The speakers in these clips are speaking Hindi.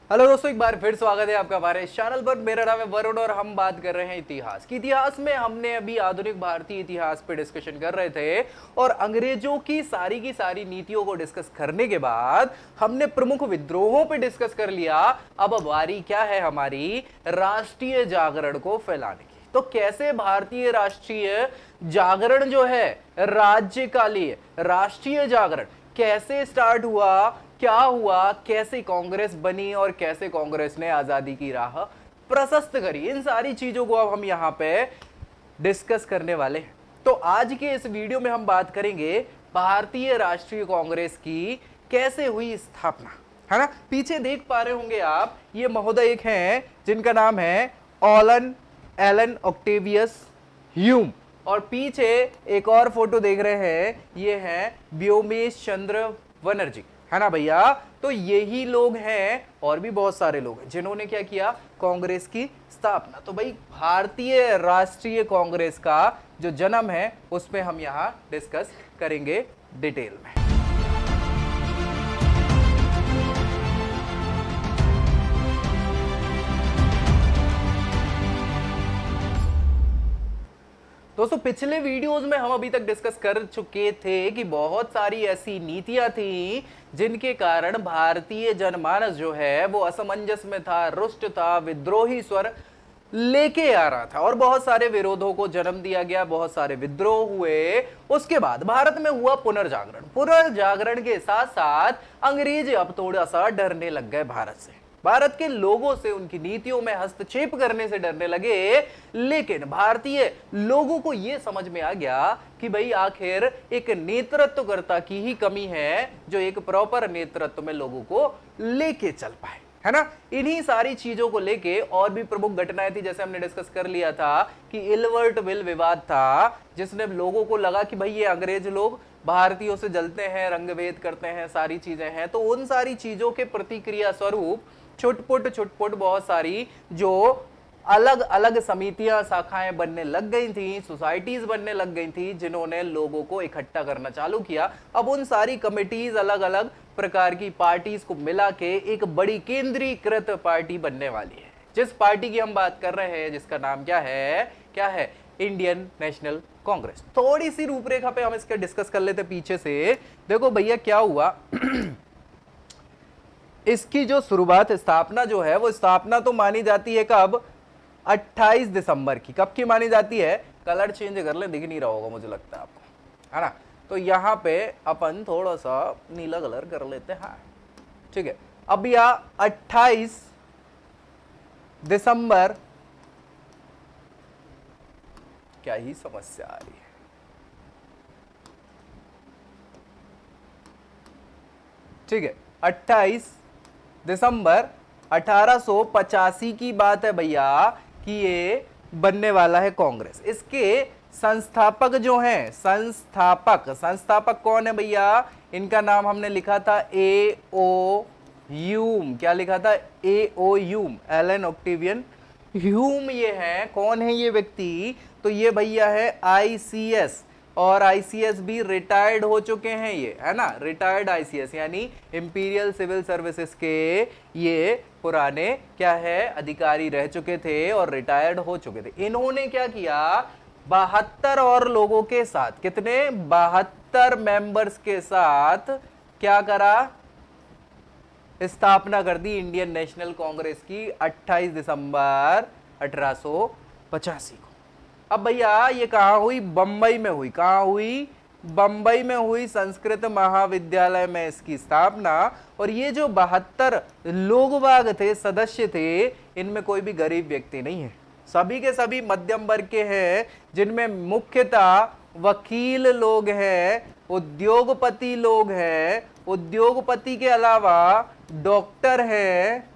हेलो दोस्तों, एक बार फिर स्वागत है आपका हमारे चैनल पर। मेरा नाम है वरुण और हम बात कर रहे हैं इतिहास की। इतिहास में हमने अभी आधुनिक भारतीय इतिहास पे डिस्कशन कर रहे थे और अंग्रेजों की सारी नीतियों को डिस्कस करने के बाद हमने प्रमुख विद्रोहों पे डिस्कस कर लिया। अब बारी क्या है हमारी, राष्ट्रीय जागरण को फैलाने की। तो कैसे भारतीय राष्ट्रीय जागरण जो है, राज्यकालीन राष्ट्रीय जागरण कैसे स्टार्ट हुआ, क्या हुआ, कैसे कांग्रेस बनी और कैसे कांग्रेस ने आजादी की राह प्रशस्त करी, इन सारी चीजों को अब हम यहां पे डिस्कस करने वाले हैं। तो आज के इस वीडियो में हम बात करेंगे भारतीय राष्ट्रीय कांग्रेस की कैसे हुई स्थापना, है ना। पीछे देख पा रहे होंगे आप, ये महोदय एक हैं जिनका नाम है एलन ऑक्टेवियस ह्यूम, और पीछे एक और फोटो देख रहे हैं, ये हैं व्योमेश चंद्र बनर्जी, है ना भैया। तो यही लोग हैं और भी बहुत सारे लोग हैं जिन्होंने क्या किया, कांग्रेस की स्थापना। तो भाई भारतीय राष्ट्रीय कांग्रेस का जो जन्म है उस पे हम यहां डिस्कस करेंगे डिटेल में। दोस्तों पिछले वीडियोस में हम अभी तक डिस्कस कर चुके थे कि बहुत सारी ऐसी नीतियां थी जिनके कारण भारतीय जनमानस जो है वो असमंजस में था, रुष्ट था, विद्रोही स्वर लेके आ रहा था और बहुत सारे विरोधों को जन्म दिया गया, बहुत सारे विद्रोह हुए। उसके बाद भारत में हुआ पुनर्जागरण के साथ साथ अंग्रेज अब थोड़ा सा डरने लग गए भारत से, भारत के लोगों से, उनकी नीतियों में हस्तक्षेप करने से डरने लगे। लेकिन भारतीय लोगों को यह समझ में आ गया कि भाई आखिर एक नेतृत्वकर्ता की ही कमी है जो एक प्रॉपर नेतृत्व में लोगों को लेके चल पाए, है ना। इन्हीं सारी चीजों को लेके और भी प्रमुख घटनाएं थी, जैसे हमने डिस्कस कर लिया था कि इल्वर्ट विल विवाद था, जिसने लोगों को लगा कि भाई ये अंग्रेज लोग भारतीयों से जलते हैं, रंगभेद करते हैं, सारी चीजें हैं। तो उन सारी चीजों के प्रतिक्रिया स्वरूप छुटपुट बहुत सारी जो अलग अलग समितियां, शाखाएं बनने लग गई थी, सोसाइटीज बनने लग गई थी, जिन्होंने लोगों को इकट्ठा करना चालू किया। अब उन सारी कमिटीज, अलग अलग प्रकार की पार्टीज को मिला के एक बड़ी केंद्रीकृत पार्टी बनने वाली है। जिस पार्टी की हम बात कर रहे हैं जिसका नाम क्या है, इंडियन नेशनल कांग्रेस। थोड़ी सी रूपरेखा पे हम इसके डिस्कस कर लेते पीछे से। देखो भैया क्या हुआ इसकी जो शुरुआत, स्थापना जो है वो स्थापना तो मानी जाती है कब, 28 दिसंबर की। कब की मानी जाती है, कलर चेंज कर ले, दिख नहीं रहा होगा मुझे लगता है आपको, है ना। तो यहां पे अपन थोड़ा सा नीला कलर कर लेते हैं, हाँ ठीक है। अब यह 28 दिसंबर, क्या ही समस्या आ रही है, ठीक है। 28 दिसंबर 1885 की बात है भैया कि ये बनने वाला है कांग्रेस। इसके संस्थापक जो हैं, संस्थापक कौन है भैया, इनका नाम हमने लिखा था A.O. ह्यूम। क्या लिखा था, A.O. Hume, Allan Octavian Hume. ये है, कौन है ये व्यक्ति, तो ये भैया है ICS, और ICS भी रिटायर्ड हो चुके हैं ये, है ना। रिटायर्ड ICS यानी इंपीरियल सिविल सर्विसेज के ये पुराने क्या है, अधिकारी रह चुके थे और रिटायर्ड हो चुके थे। इन्होंने क्या किया, 72 और लोगों के साथ, कितने, 72 मेंबर्स के साथ क्या करा, स्थापना कर दी इंडियन नेशनल कांग्रेस की 28 दिसंबर 1885 को। अब भैया ये कहां हुई, बंबई में हुई। कहां हुई, बंबई में हुई, संस्कृत महाविद्यालय में इसकी स्थापना। और ये जो 72 लोग बाग थे, सदस्य थे, इनमें कोई भी गरीब व्यक्ति नहीं है, सभी के सभी मध्यम वर्ग के हैं, जिनमें मुख्यतः वकील लोग हैं, उद्योगपति लोग हैं, उद्योगपति के अलावा डॉक्टर हैं,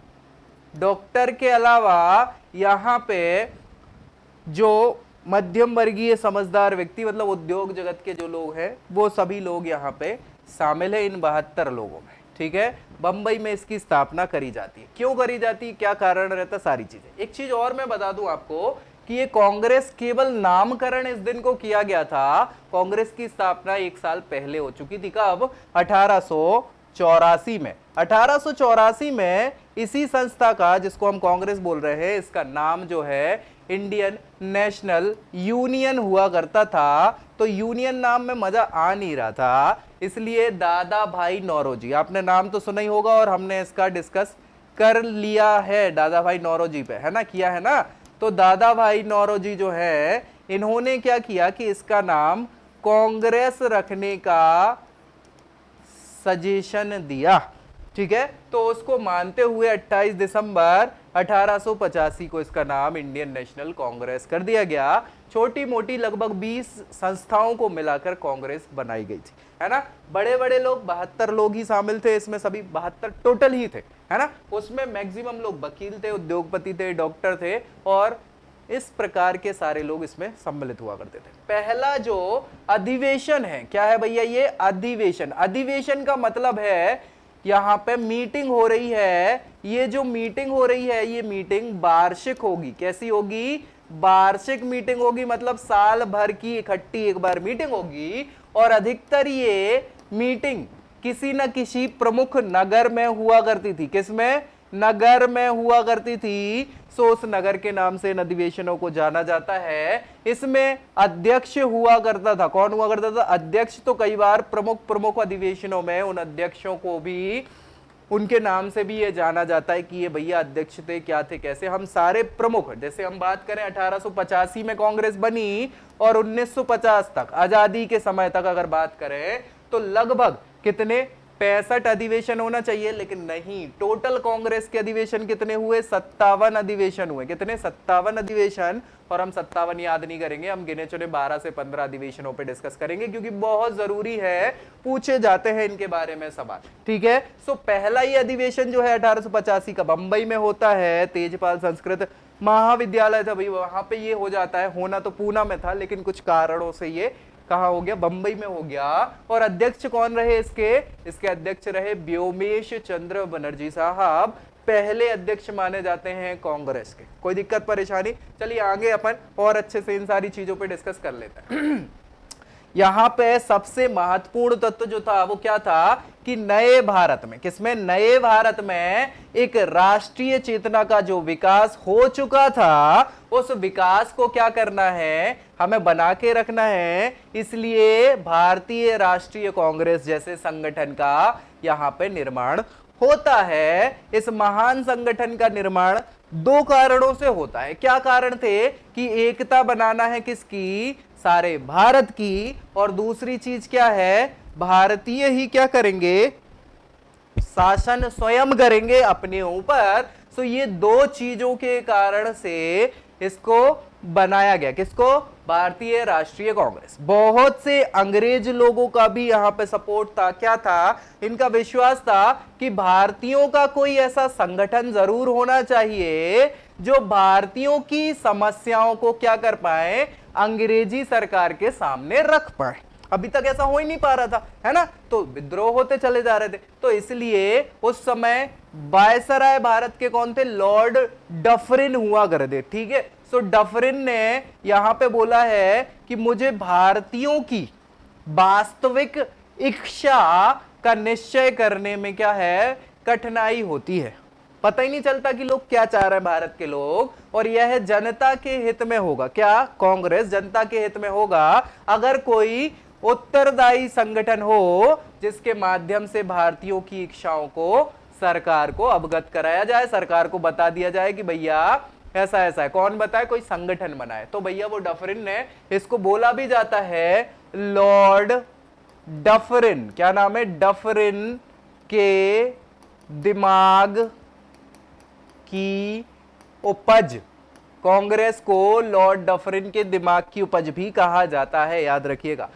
डॉक्टर के अलावा यहां पे जो मध्यम वर्गीय समझदार व्यक्ति, मतलब उद्योग जगत के जो लोग हैं, वो सभी लोग यहाँ पे शामिल है इन 72 लोगों में, ठीक है। बंबई में इसकी स्थापना करी जाती है। क्यों करी जाती है, क्या कारण रहता, सारी चीजें। एक चीज और मैं बता दूं आपको कि ये कांग्रेस केवल नामकरण इस दिन को किया गया था, कांग्रेस की स्थापना 1 साल पहले हो चुकी थी। कब, 1884 में। 1884 में इसी संस्था का, जिसको हम कांग्रेस बोल रहे हैं, इसका नाम जो है इंडियन नेशनल यूनियन हुआ करता था। तो यूनियन नाम में मजा आ नहीं रहा था, इसलिए दादा भाई नौरोजी, आपने नाम तो सुना ही होगा और हमने इसका डिस्कस कर लिया है दादा भाई नौरोजी पे, है ना, किया है ना। तो दादा भाई नौरोजी जो है, इन्होंने क्या किया कि इसका नाम कांग्रेस रखने का सजेशन दिया, ठीक है। तो उसको मानते हुए 28 दिसंबर 1885 को इसका नाम इंडियन नेशनल कांग्रेस कर दिया गया। छोटी मोटी लगभग 20 संस्थाओं को मिलाकर कांग्रेस बनाई गई थी, है ना। बड़े बड़े लोग 72 लोग ही शामिल थे इसमें, सभी 72 टोटल ही थे, है ना। उसमें मैक्सिमम लोग वकील थे, उद्योगपति थे, डॉक्टर थे, और इस प्रकार के सारे लोग इसमें सम्मिलित हुआ करते थे। पहला जो अधिवेशन है, क्या है भैया, ये अधिवेशन। अधिवेशन का मतलब है यहाँ पे मीटिंग हो रही है, ये जो मीटिंग हो रही है ये मीटिंग वार्षिक होगी। कैसी होगी, वार्षिक मीटिंग होगी, मतलब साल भर की इकट्ठी एक बार मीटिंग होगी। और अधिकतर ये मीटिंग किसी न किसी प्रमुख नगर में हुआ करती थी। किसमें, नगर में हुआ करती थी। सो उस नगर के नाम से इन अधिवेशनों को जाना जाता है। इसमें अध्यक्ष हुआ करता था, कौन हुआ करता था, अध्यक्ष। तो कई बार प्रमुख अधिवेशनों में उन अध्यक्षों को भी, उनके नाम से भी ये जाना जाता है कि ये भैया अध्यक्ष थे, क्या थे, कैसे। हम सारे प्रमुख, जैसे हम बात करें 1885 में कांग्रेस बनी और 1950 तक, आजादी के समय तक अगर बात करें तो लगभग कितने, 65 अधिवेशन होना चाहिए, लेकिन नहीं, टोटल कांग्रेस के अधिवेशन कितने हुए, 57 अधिवेशन हुए। कितने, 57 अधिवेशन। और हम 57 याद नहीं करेंगे, हम गिने चुने 12 से 15 अधिवेशनों पे डिस्कस करेंगे, क्योंकि बहुत जरूरी है, पूछे जाते हैं इनके बारे में सवाल, ठीक है। सो पहला ही अधिवेशन जो है 1885 का बंबई में होता है। तेजपाल संस्कृत महाविद्यालय था भाई, वहां पे ये हो जाता है। होना तो पूना में था, लेकिन कुछ कारणों से ये कहा हो गया, बंबई में हो गया। और अध्यक्ष कौन रहे इसके अध्यक्ष रहे व्योमेश चंद्र बनर्जी साहब, पहले अध्यक्ष माने जाते हैं कांग्रेस के। कोई दिक्कत परेशानी, चलिए आगे अपन और अच्छे से इन सारी चीजों पे डिस्कस कर लेते हैं। यहां पे सबसे महत्वपूर्ण तत्व जो था वो क्या था कि नए भारत में, किसमें, नए भारत में एक राष्ट्रीय चेतना का जो विकास हो चुका था, उस विकास को क्या करना है, हमें बना के रखना है। इसलिए भारतीय राष्ट्रीय कांग्रेस जैसे संगठन का यहां पे निर्माण होता है। इस महान संगठन का निर्माण दो कारणों से होता है। क्या कारण थे कि एकता बनाना है किसकी, सारे भारत की, और दूसरी चीज क्या है, भारतीय ही क्या करेंगे, शासन स्वयं करेंगे अपने ऊपर। सो ये दो चीजों के कारण से इसको बनाया गया, किसको, भारतीय राष्ट्रीय कांग्रेस। बहुत से अंग्रेज लोगों का भी यहां पे सपोर्ट था। क्या था, इनका विश्वास था कि भारतीयों का कोई ऐसा संगठन जरूर होना चाहिए जो भारतीयों की समस्याओं को क्या कर पाए, अंग्रेजी सरकार के सामने रख पाए। अभी तक ऐसा हो ही नहीं पा रहा था, है ना, तो विद्रोह होते चले जा रहे थे। तो इसलिए उस समय वायसराय भारत के कौन थे, लॉर्ड डफरिन हुआ करते, ठीक है। सो डफरिन ने यहां पे बोला है कि मुझे भारतीयों की वास्तविक इच्छा का निश्चय करने में क्या है, कठिनाई होती है। पता ही नहीं चलता कि लोग क्या चाह रहे हैं भारत के लोग, और यह जनता के हित में होगा। क्या, कांग्रेस जनता के हित में होगा अगर कोई उत्तरदायी संगठन हो जिसके माध्यम से भारतीयों की इच्छाओं को सरकार को अवगत कराया जाए, सरकार को बता दिया जाए कि भैया ऐसा ऐसा है। कौन बताए, कोई संगठन बनाए। तो भैया वो डफरिन ने, इसको बोला भी जाता है लॉर्ड डफरिन, क्या नाम है, डफरिन के दिमाग की उपज। कांग्रेस को लॉर्ड डफरिन के दिमाग की उपज भी कहा जाता है, याद रखिएगा।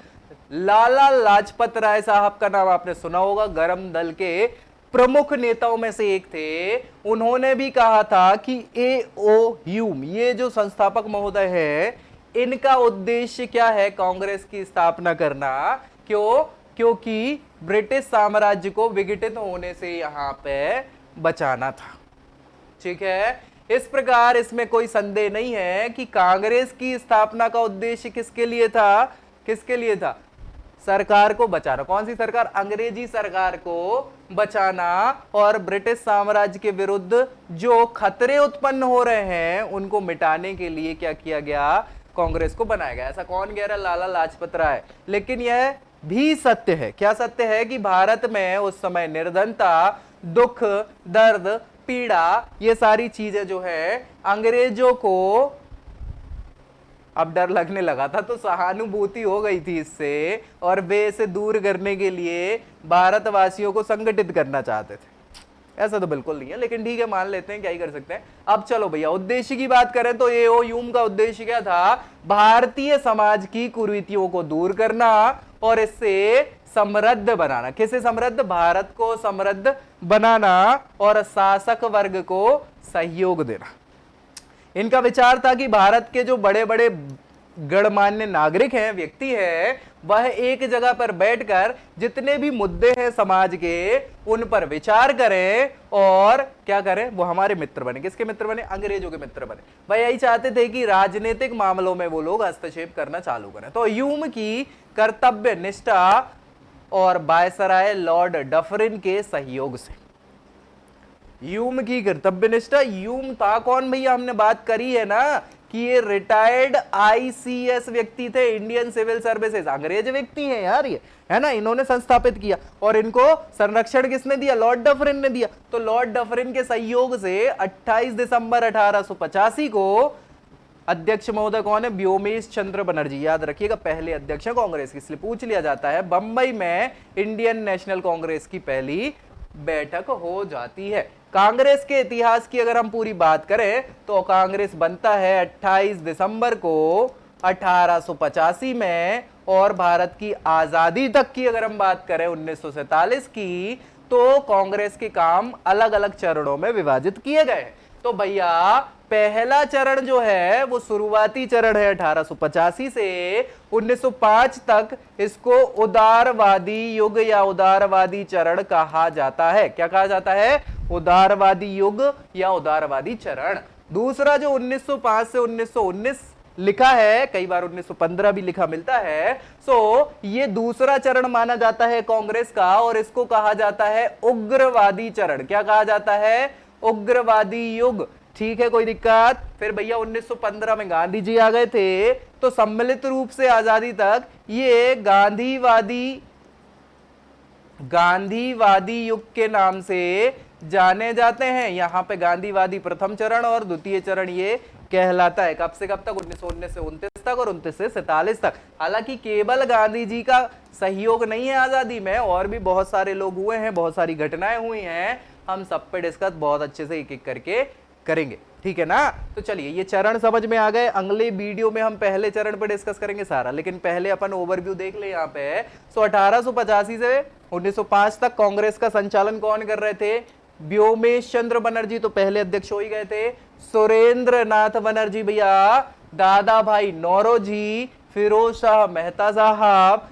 लाला लाजपत राय साहब का नाम आपने सुना होगा, गरम दल के प्रमुख नेताओं में से एक थे। उन्होंने भी कहा था कि ए.ओ. ह्यूम, ये जो संस्थापक महोदय है, इनका उद्देश्य क्या है, कांग्रेस की स्थापना करना। क्यों, क्योंकि ब्रिटिश साम्राज्य को विघटित होने से यहां पे बचाना था, ठीक है। इस प्रकार इसमें कोई संदेह नहीं है कि कांग्रेस की स्थापना का उद्देश्य किसके लिए था, किसके लिए था, सरकार को बचाना। कौन सी सरकार, अंग्रेजी सरकार को बचाना और ब्रिटिश साम्राज्य के विरुद्ध जो खतरे उत्पन्न हो रहे हैं उनको मिटाने के लिए क्या किया गया, कांग्रेस को बनाया गया। ऐसा कौन कह रहा है, लाला लाजपत राय। लेकिन यह भी सत्य है, क्या सत्य है कि भारत में उस समय निर्धनता, दुख, दर्द, पीड़ा, ये सारी चीजें जो है अंग्रेजों को अब डर लगने लगा था, तो सहानुभूति हो गई थी इससे, और वे इसे दूर करने के लिए भारतवासियों को संगठित करना चाहते थे। ऐसा तो बिल्कुल नहीं है, लेकिन ठीक है, मान लेते हैं, क्या ही कर सकते हैं। अब चलो भैया, उद्देश्य की बात करें तो एओ ह्यूम का उद्देश्य क्या था, भारतीय समाज की कुरीतियों को दूर करना और इससे समृद्ध बनाना। किसे समृद्ध, भारत को समृद्ध बनाना और शासक वर्ग को सहयोग देना। इनका विचार था कि भारत के जो बड़े बड़े गणमान्य नागरिक हैं, व्यक्ति हैं, वह एक जगह पर बैठकर जितने भी मुद्दे हैं समाज के, उन पर विचार करें और क्या करें, वो हमारे मित्र बने। किसके मित्र बने, अंग्रेजों के मित्र बने। वह यही चाहते थे कि राजनीतिक मामलों में वो लोग हस्तक्षेप करना चालू करें। तो ह्यूम की कर्तव्य निष्ठा और वायसराय लॉर्ड डफरिन के सहयोग से, ह्यूम की कर्तव्य निष्ठा, ह्यूम था कौन भैया, हमने बात करी है ना कि ये रिटायर्ड आईसीएस व्यक्ति थे, इंडियन सिविल सर्विसेज, अंग्रेज व्यक्ति हैं यार ये, है ना, इन्होंने संस्थापित किया। और इनको संरक्षण किसने दिया, लॉर्ड डफरिन ने दिया। तो लॉर्ड डफरिन के सहयोग से 28 दिसंबर 1885 को अध्यक्ष महोदय कौन है, व्योमेश चंद्र बनर्जी, याद रखिएगा, पहले अध्यक्ष है कांग्रेस की, इसलिए पूछ लिया जाता है। बंबई में इंडियन नेशनल कांग्रेस की पहली बैठक हो जाती है। कांग्रेस के इतिहास की अगर हम पूरी बात करें तो कांग्रेस बनता है 28 दिसंबर को 1885 में, और भारत की आजादी तक की अगर हम बात करें 1947 की, तो कांग्रेस के काम अलग अलग चरणों में विभाजित किए गए। तो भैया पहला चरण जो है वो शुरुआती चरण है 1885 से 1905 तक, इसको उदारवादी युग या उदारवादी चरण कहा जाता है। क्या कहा जाता है, उदारवादी युग या उदारवादी चरण। दूसरा जो 1905 से 1919 लिखा है, कई बार 1915 भी लिखा मिलता है, सो ये दूसरा चरण माना जाता है कांग्रेस का, और इसको कहा जाता है उग्रवादी चरण। क्या कहा जाता है, उग्रवादी युग। ठीक है, कोई दिक्कत। फिर भैया 1915 में गांधी जी आ गए थे, तो सम्मिलित रूप से आजादी तक ये गांधीवादी युग के नाम से जाने जाते हैं। यहां पे गांधीवादी प्रथम चरण और द्वितीय चरण ये कहलाता है। कब से कब तक, 1919 से 29 तक और 29 से 47 तक। हालांकि केवल गांधी जी का सहयोग नहीं है आजादी में, और भी बहुत सारे लोग हुए हैं, बहुत सारी घटनाएं हुई हैं, हम सब पे डिस्कस बहुत अच्छे से एक एक करके करेंगे, ठीक है ना। तो चलिए, ये चरण समझ में आ गए। अगले वीडियो में हम पहले चरण पर डिस्कस करेंगे सारा, लेकिन पहले अपन ओवरव्यू देख ले यहाँ पे। सो 1885 से 1905 तक कांग्रेस का संचालन कौन कर रहे थे, व्योमेश चंद्र बनर्जी तो पहले अध्यक्ष हो ही गए थे, सुरेंद्र नाथ बनर्जी भैया, दादा भाई नौरोजी, फिरोज शाह मेहता साहब,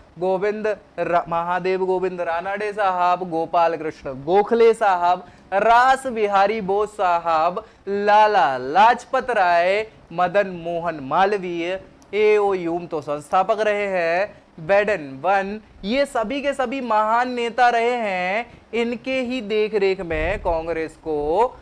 महादेव गोविंद रानाडे साहब, गोपाल कृष्ण गोखले साहब, रास बिहारी बोस साहब, लाला लाजपत राय, मदन मोहन मालवीय, एओ ह्यूम तो संस्थापक रहे हैं, बेडन वन, ये सभी के सभी महान नेता रहे हैं। इनके ही देख रेख में कांग्रेस को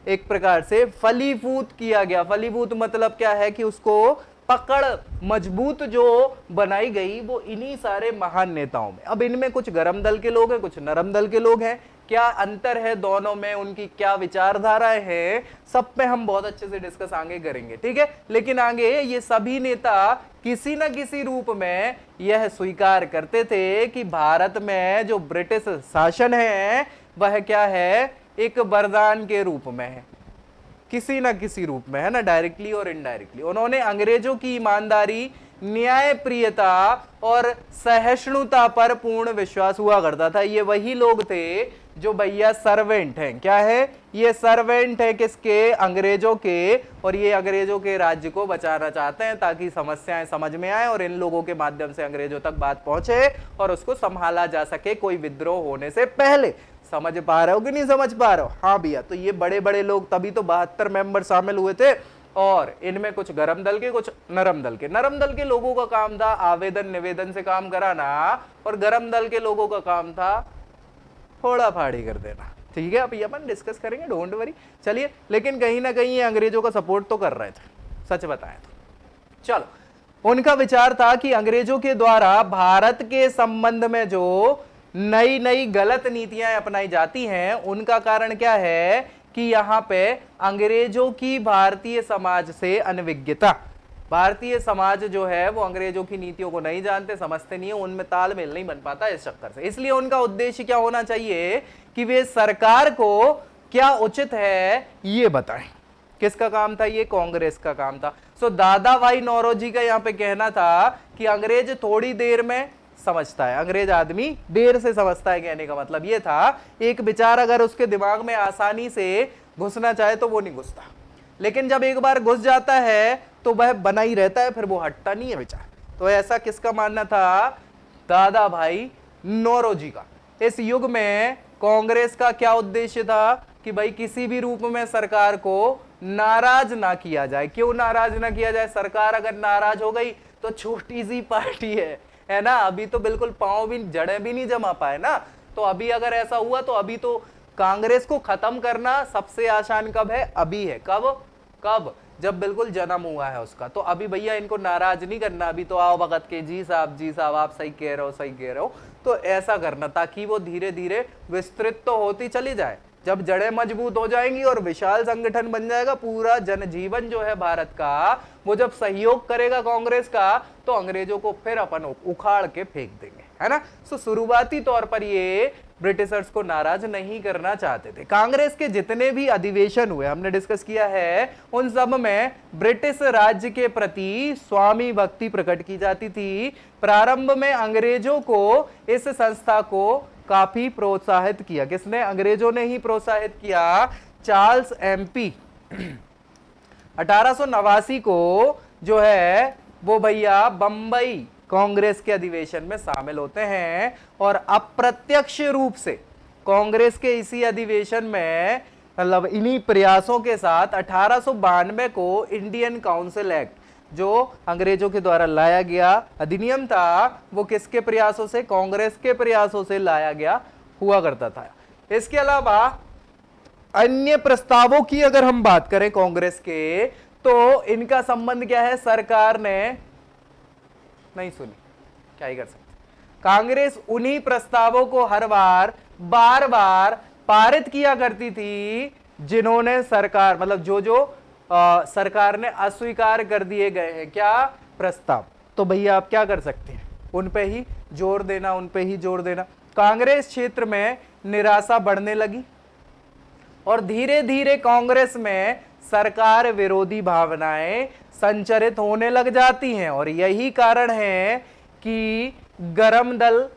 एक प्रकार से फलीभूत किया गया। फलीभूत मतलब क्या है कि उसको पकड़ मजबूत जो बनाई गई वो इन्हीं सारे महान नेताओं में। अब इनमें कुछ गरम दल के लोग हैं, कुछ नरम दल के लोग हैं। क्या अंतर है दोनों में, उनकी क्या विचारधाराएं हैं, सब पे हम बहुत अच्छे से डिस्कस आगे करेंगे, ठीक है। लेकिन आगे ये सभी नेता किसी न किसी रूप में यह स्वीकार करते थे कि भारत में जो ब्रिटिश शासन है वह क्या है, एक वरदान के रूप में है, किसी ना किसी रूप में, है ना, डायरेक्टली और इनडायरेक्टली। उन्होंने अंग्रेजों की ईमानदारी, न्यायप्रियता और सहिष्णुता पर पूर्ण विश्वास हुआ करता था। ये वही लोग थे जो भैया सर्वेंट हैं। क्या है, ये सर्वेंट है किसके, अंग्रेजों के, और ये अंग्रेजों के राज्य को बचाना चाहते हैं ताकि समस्याएं समझ में आए और इन लोगों के माध्यम से अंग्रेजों तक बात पहुंचे और उसको संभाला जा सके कोई विद्रोह होने से पहले। समझ पा रहे हो कि नहीं समझ पा रहे हो? हाँ भैया, तो ये बड़े बड़े लोग, तभी तो 72 मेंबर शामिल हुए थे, और इनमें कुछ गरम दल के, कुछ नरम दल के। नरम दल के लोगों का काम था आवेदन निवेदन से काम कराना, और गरम दल के लोगों का काम था फोड़ा फाड़ी कर देना। ठीक है, अब ये अपन डिस्कस करेंगे, डोंट वरी। चलिए, लेकिन कहीं ना कहीं ये अंग्रेजों का सपोर्ट तो कर रहे थे, सच बताएं तो। चलो, उनका विचार था कि अंग्रेजों के द्वारा भारत के संबंध में जो नई नई गलत नीतियां अपनाई जाती हैं, उनका कारण क्या है कि यहां पे अंग्रेजों की भारतीय समाज से अनभिज्ञता। भारतीय समाज जो है वो अंग्रेजों की नीतियों को नहीं जानते, समझते नहीं है, उनमें तालमेल नहीं बन पाता इस चक्कर से। इसलिए उनका उद्देश्य क्या होना चाहिए कि वे सरकार को क्या उचित है ये बताएं। किसका काम था ये? कांग्रेस का काम था। सो दादा भाई नौरोजी का यहां पे कहना था कि अंग्रेज थोड़ी देर में समझता है, अंग्रेज आदमी देर से समझता है। कहने का मतलब ये था, एक विचार अगर उसके दिमाग में आसानी से घुसना चाहे तो वो नहीं घुसता, लेकिन जब एक बार घुस जाता है तो वह बना ही रहता है, फिर वो हटता नहीं है विचार। तो ऐसा किसका मानना था? दादा भाई नौरोजी का। इस युग में कांग्रेस का क्या उद्देश्य था कि भाई किसी भी रूप में सरकार को नाराज ना किया जाए। क्यों नाराज ना किया जाए? सरकार अगर नाराज हो गई तो छोटी सी पार्टी है ना, अभी तो बिल्कुल पांव भी, जड़ें भी नहीं जमा पाए ना। तो अभी अगर ऐसा हुआ तो अभी तो कांग्रेस को खत्म करना सबसे आसान कब है? अभी है। कब? जब बिल्कुल जन्म हुआ है उसका। तो अभी भैया इनको नाराज नहीं करना, अभी तो आओ भगत के जी साहब आप सही कह रहे हो। तो ऐसा करना ताकि वो धीरे धीरे विस्तृत तो होती चली जाए। जब जड़ें मजबूत हो जाएंगी और विशाल संगठन बन जाएगा, पूरा जनजीवन जो है भारत का, वो जब सहयोग करेगा कांग्रेस का, तो अंग्रेजों को फिर अपन उखाड़ के फेंक देंगे, है ना। सो शुरुआती तौर पर ये ब्रिटिशर्स को नाराज नहीं करना चाहते थे। कांग्रेस के जितने भी अधिवेशन हुए, हमने डिस्कस किया है, उन सब में ब्रिटिश राज्य के प्रति स्वामी भक्ति प्रकट की जाती थी। प्रारंभ में अंग्रेजों को इस संस्था को काफी प्रोत्साहित किया। किसने? अंग्रेजों ने ही प्रोत्साहित किया। चार्ल्स एमपी 1889 को जो है वो भैया बंबई कांग्रेस के अधिवेशन में शामिल होते हैं, और अप्रत्यक्ष रूप से कांग्रेस के इसी अधिवेशन में, मतलब इन्हीं प्रयासों के साथ 1892 को इंडियन काउंसिल एक्ट, जो अंग्रेजों के द्वारा लाया गया अधिनियम था, वो किसके प्रयासों से? कांग्रेस के प्रयासों से लाया गया हुआ करता था। इसके अलावा अन्य प्रस्तावों की अगर हम बात करें कांग्रेस के, तो इनका संबंध क्या है? सरकार ने नहीं सुनी, क्या ही कर सकते। कांग्रेस उन्हीं प्रस्तावों को हर बार बार पारित किया करती थी जिन्होंने सरकार, मतलब जो सरकार ने अस्वीकार कर दिए गए हैं क्या? प्रस्ताव। तो भैया आप क्या कर सकते हैं? उन पे ही जोर देना। कांग्रेस क्षेत्र में निराशा बढ़ने लगी और धीरे धीरे कांग्रेस में सरकार विरोधी भावनाएं संचरित होने लग जाती हैं, और यही कारण है कि गरम दल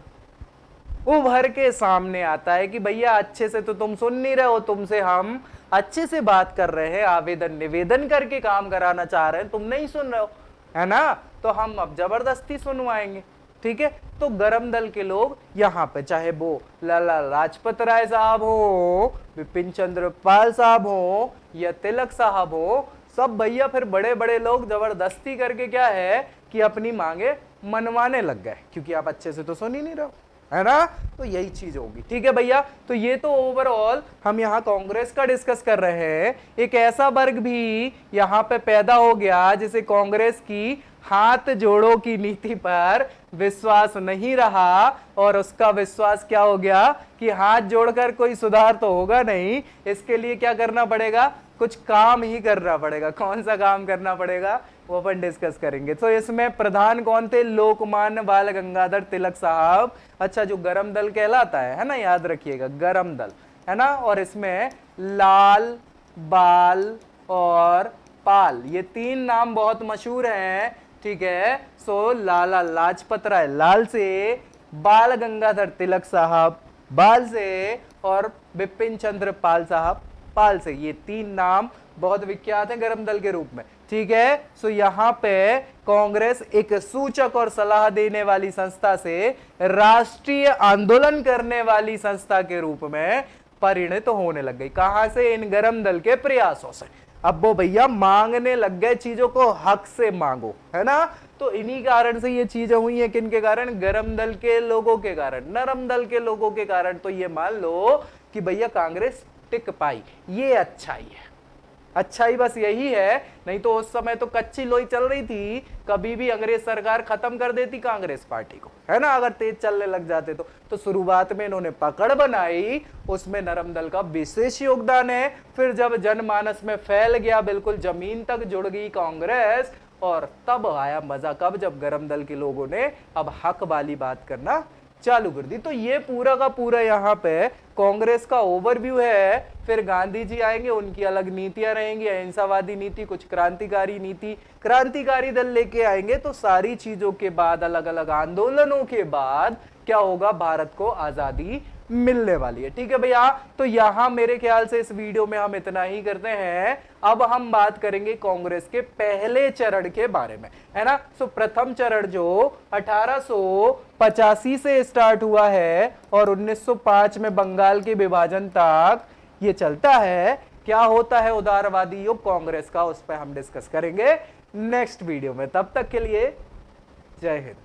उभर के सामने आता है कि भैया अच्छे से तो तुम सुन नहीं रहे हो, तुमसे हम अच्छे से बात कर रहे हैं, आवेदन निवेदन करके काम कराना चाह रहे हैं, तुम नहीं सुन रहे हो, है ना, तो हम अब जबरदस्ती सुनवाएंगे। ठीक है, तो गरम दल के लोग यहाँ पे, चाहे वो लाला लाजपत राय साहब हो, विपिन चंद्र पाल साहब हो, या तिलक साहब हो, सब भैया फिर बड़े बड़े लोग जबरदस्ती करके क्या है कि अपनी मांगे मनवाने लग गए, क्योंकि आप अच्छे से तो सुन ही नहीं रहे हो, है ना। तो यही चीज होगी। ठीक है भैया, तो ये तो ओवरऑल हम यहाँ कांग्रेस का डिस्कस कर रहे हैं। एक ऐसा वर्ग भी यहाँ पे पैदा हो गया जिसे कांग्रेस की हाथ जोड़ों की नीति पर विश्वास नहीं रहा, और उसका विश्वास क्या हो गया कि हाथ जोड़कर कोई सुधार तो होगा नहीं, इसके लिए क्या करना पड़ेगा? कुछ काम ही करना पड़ेगा। कौन सा काम करना पड़ेगा वो अपन डिस्कस करेंगे। तो इसमें प्रधान कौन थे? लोकमान्य बाल गंगाधर तिलक साहब। अच्छा, जो गरम दल कहलाता है ना, याद रखिएगा, गरम दल, है ना। और इसमें लाल, बाल और पाल, ये तीन नाम बहुत मशहूर हैं। ठीक है, सो लाला लाजपत राय लाल से, बाल गंगाधर तिलक साहब बाल से, और बिपिन चंद्र पाल साहब पाल से। ये तीन नाम बहुत विख्यात हैं गरम दल के रूप में। ठीक है, सो यहाँ पे कांग्रेस एक सूचक और सलाह देने वाली संस्था से राष्ट्रीय आंदोलन करने वाली संस्था के रूप में परिणत होने लग गई। कहां से? इन गरम दल के प्रयासों से। अब वो भैया मांगने लग गए, चीजों को हक से मांगो, है ना। तो इन्हीं कारण से ये चीजें हुई है, किनके कारण, गरम दल के लोगों के कारण, नरम दल के लोगों के कारण। तो ये मान लो कि भैया कांग्रेस टिक पाई, ये अच्छाई है। अच्छाई बस यही है, नहीं तो उस समय तो कच्ची लोई चल रही थी, कभी भी अंग्रेज सरकार खत्म कर देती कांग्रेस पार्टी को, है ना, अगर तेज चलने लग जाते तो शुरुआत में इन्होंने पकड़ बनाई, उसमें नरम दल का विशेष योगदान है। फिर जब जनमानस में फैल गया, बिल्कुल जमीन तक जुड़ गई कांग्रेस, और तब आया मजा, कब, जब गरम दल के लोगों ने अब हक वाली बात करना चालू कर दी। तो ये पूरा का पूरा यहाँ पे कांग्रेस का ओवरव्यू है। फिर गांधी जी आएंगे, उनकी अलग नीतियां रहेंगी, अहिंसावादी नीति, कुछ क्रांतिकारी नीति, क्रांतिकारी दल लेके आएंगे। तो सारी चीजों के बाद, अलग अलग आंदोलनों के बाद क्या होगा, भारत को आजादी मिलने वाली है। ठीक है भैया, तो यहां मेरे ख्याल से इस वीडियो में हम इतना ही करते हैं। अब हम बात करेंगे कांग्रेस के पहले चरण के बारे में, है ना। सो प्रथम चरण जो 1885 से स्टार्ट हुआ है और 1905 में बंगाल के विभाजन तक ये चलता है। क्या होता है उदारवादी युग कांग्रेस का, उस पर हम डिस्कस करेंगे नेक्स्ट वीडियो में। तब तक के लिए जय हिंद।